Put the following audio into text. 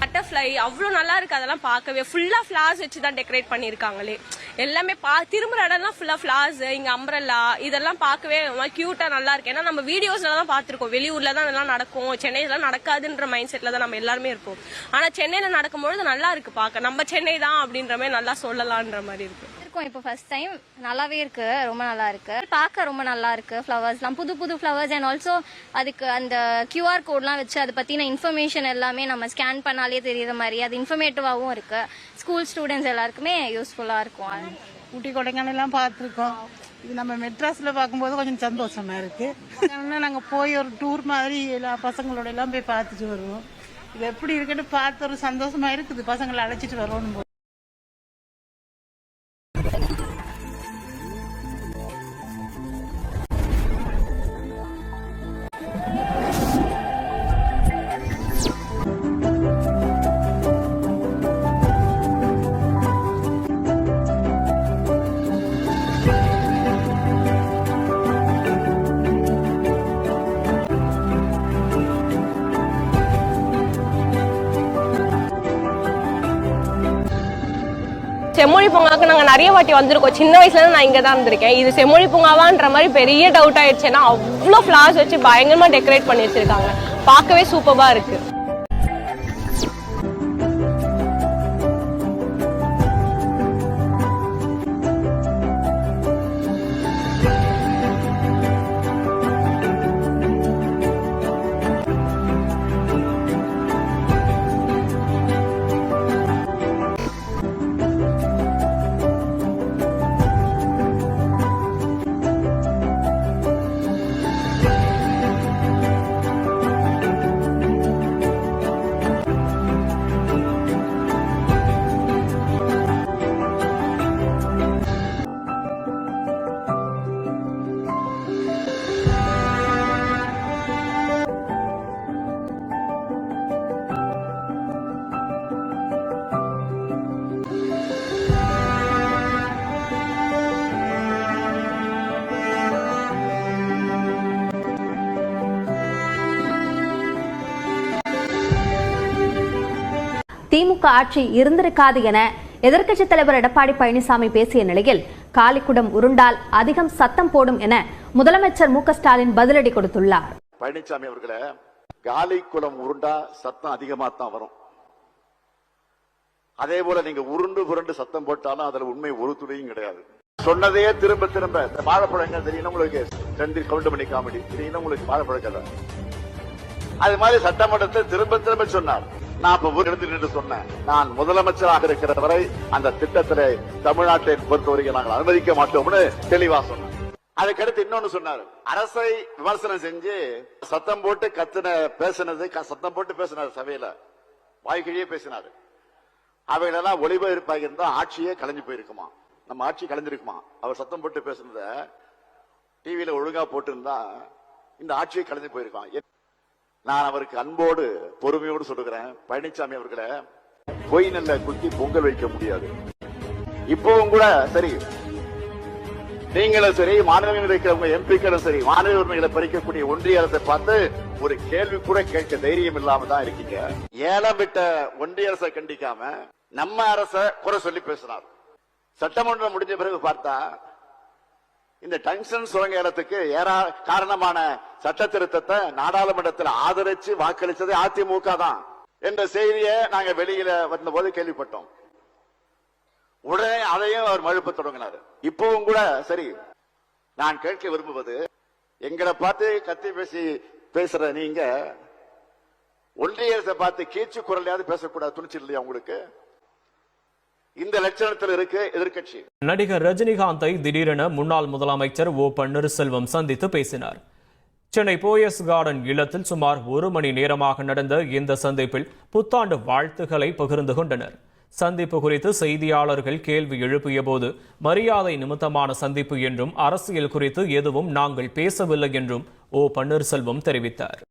Butterfly அவ்வளோ நல்லா இருக்கு. அதெல்லாம் பார்க்கவே ஃபுல்லா ஃபிளார்ஸ் வச்சு தான் டெக்கரேட் பண்ணிருக்காங்களே. எல்லாமே திரும்புற இடம்லாம் ஃபுல்லா ஃபிளார்ஸ், இங்க அம்பரல்லா இதெல்லாம் பார்க்கவே கியூட்டா நல்லா இருக்கு. ஏன்னா நம்ம வீடியோஸ்ல தான் பார்த்திருக்கோம், வெளியூர்ல தான் இதெல்லாம் நடக்கும், சென்னையில நடக்காதுன்ற மைண்ட் செட்ல தான் நம்ம எல்லாருமே இருப்போம். ஆனா சென்னையில நடக்கும்போது நல்லா இருக்கு பார்க்க, நம்ம சென்னை தான் அப்படின்ற மாதிரி நல்லா சொல்லலான்ற மாதிரி இருக்கு. இப்போ ஃபர்ஸ்ட் டைம் நல்லாவே இருக்கு, ரொம்ப நல்லா இருக்கு, பார்க்க ரொம்ப நல்லா இருக்கு. ஃப்ளவர்ஸ்லாம் புது புது ஃப்ளவர்ஸ் அண்ட் ஆல்சோ அதுக்கு அந்த கியூஆர் கோட்லாம் வச்சு அதை பத்தின இன்ஃபர்மேஷன் எல்லாமே நம்ம ஸ்கேன் பண்ணாலே தெரியுற மாதிரி அது இன்ஃபர்மேட்டிவாகவும் இருக்கு. ஸ்கூல் ஸ்டூடெண்ட்ஸ் எல்லாருக்குமே யூஸ்ஃபுல்லா இருக்கும். ஊட்டி கொடைக்கானல்லாம் பார்த்துருக்கோம். இது நம்ம மெட்ராஸில் பார்க்கும்போது கொஞ்சம் சந்தோஷமா இருக்கு. நாங்கள் போய் ஒரு டூர் மாதிரி எல்லா பசங்களோட எல்லாம் போய் பார்த்துட்டு வருவோம். இது எப்படி இருக்குன்னு பார்த்து ஒரு சந்தோஷமா இருக்குது. பசங்களை அழைச்சிட்டு வருவோம். செம்மொழி பூங்காவுக்கு நாங்க நிறைய வாட்டி வந்திருக்கோம். சின்ன வயசுல நான் இங்க தான் இருந்திருக்கேன். இது செம்மொழி பூங்காவான்ற மாதிரி பெரிய டவுட் ஆயிடுச்சு. ஏன்னா அவ்வளோ ஃபிளார்ஸ் வச்சு பயங்கரமா டெக்கரேட் பண்ணி வச்சிருக்காங்க. பார்க்கவே சூப்பரா இருக்கு. திமுக ஆட்சி இருந்திருக்காது என எதிர்க்கட்சித் தலைவர் எடப்பாடி பழனிசாமி பேசிய நிலையில் காலிக்குடம் உருண்டால் அதிகம் சத்தம் போடும் என முதலமைச்சர் மு க ஸ்டாலின் பதிலடி கொடுத்துள்ளார். பழனிசாமி அவர்களே, காலிக்குளம் உருண்டா சத்தம் அதிகமா தான் வரும். அதே போல நீங்க உருண்டு புரண்டு சத்தம் போட்டாலும் அதுல உண்மை ஒரு துளியும் கிடையாது. சொன்னதையே திரும்ப திரும்ப வாழைப்பழங்கள் தெரியும் உங்களுக்கு, கவுண்டமணி காமெடி தெரியும் உங்களுக்கு, வாழைப்பழங்கள் அது மாதிரி சட்டமன்றத்தை திரும்ப திரும்ப சொன்னார். நான் இப்ப ஊரிடத்தில் நின்று சொன்னேன், நான் முதலமைச்சராக இருக்கிற வரை அந்த திட்டத்திலே தமிழ்நாட்டை பொறுத்தவரைக்கும் நாங்கள் அனுமதிக்க மாட்டோம்னு தெளிவா சொன்னேன். அதுக்கடுத்து இன்னொன்னு சொன்னார், அரசை விமர்சனம் செஞ்சு சத்தம் போட்டு பேசினது சத்தம் போட்டு பேசினார், சபையில வாய்க்கிழியே பேசினாரு. அவைகளெல்லாம் ஒளிபரப்பாக இருந்தா ஆட்சியே கலைஞ்சு போயிருக்குமா, நம்ம ஆட்சி கலைஞ்சிருக்குமா. அவர் சத்தம் போட்டு பேசுனத டிவியில ஒழுங்கா போட்டு இருந்தா இந்த ஆட்சியை கலைஞ்சு போயிருக்கான். நான் அவருக்கு அன்போடு பொறுமையோடு சொல்லுகிறேன், பழனிசாமி அவர்களை பொய் நல்ல குத்தி பொங்கல் வைக்க முடியாது. இப்பவும் கூட சரி, நீங்களும் சரி, மாநிலங்களில் இருக்கிறவங்க எம்பிக்களும் சரி, மாநில உரிமைகளை பறிக்கக்கூடிய ஒன்றிய அரசை பார்த்து ஒரு கேள்வி கூட கேட்க தைரியம் இல்லாம தான் இருக்கீங்க. ஏலம் விட்ட ஒன்றிய அரசை கண்டிக்காம நம்ம அரச குறை சொல்லி பேசினார். சட்டமன்றம் முடிஞ்ச பிறகு பார்த்தா இந்த டங்ஸ்டன் சுரங்க ஏலத்துக்கு காரணமான சட்ட திருத்தத்தை நாடாளுமன்றத்தில் ஆதரிச்சு வாக்களித்தது அதிமுக தான் என்ற செய்தியை நாங்க வெளியில வந்த போது கேள்விப்பட்டோம். உடனே அதையும் அவர் மழுப்ப தொடங்கினார். இப்பவும் கூட சரி, நான் கேட்க விரும்புவது, எங்களை பார்த்து கத்தி பேசுற நீங்க ஒன்றிய அரசை பார்த்து கீச்சு குரலையாவது பேசக்கூடாது துணிச்சல் இல்லையா உங்களுக்கு? இந்த லட்சணத்தில் இருக்கு எதிர்க்கட்சி. நடிகர் ரஜினிகாந்தை திடீரென முன்னாள் முதலமைச்சர் ஓ பன்னீர்செல்வம் சந்தித்து பேசினார். சென்னை போயஸ் கார்டன் இல்லத்தில் சுமார் 1 மணி நேரமாக நடந்த இந்த சந்திப்பில் புத்தாண்டு வாழ்த்துக்களை பகிர்ந்து கொண்டனர். சந்திப்பு குறித்து செய்தியாளர்கள் கேள்வி எழுப்பிய போது மரியாதை நிமித்தமான சந்திப்பு என்றும் அரசியல் குறித்து எதுவும் நாங்கள் பேசவில்லை என்றும் ஓ பன்னீர்செல்வம் தெரிவித்தார்.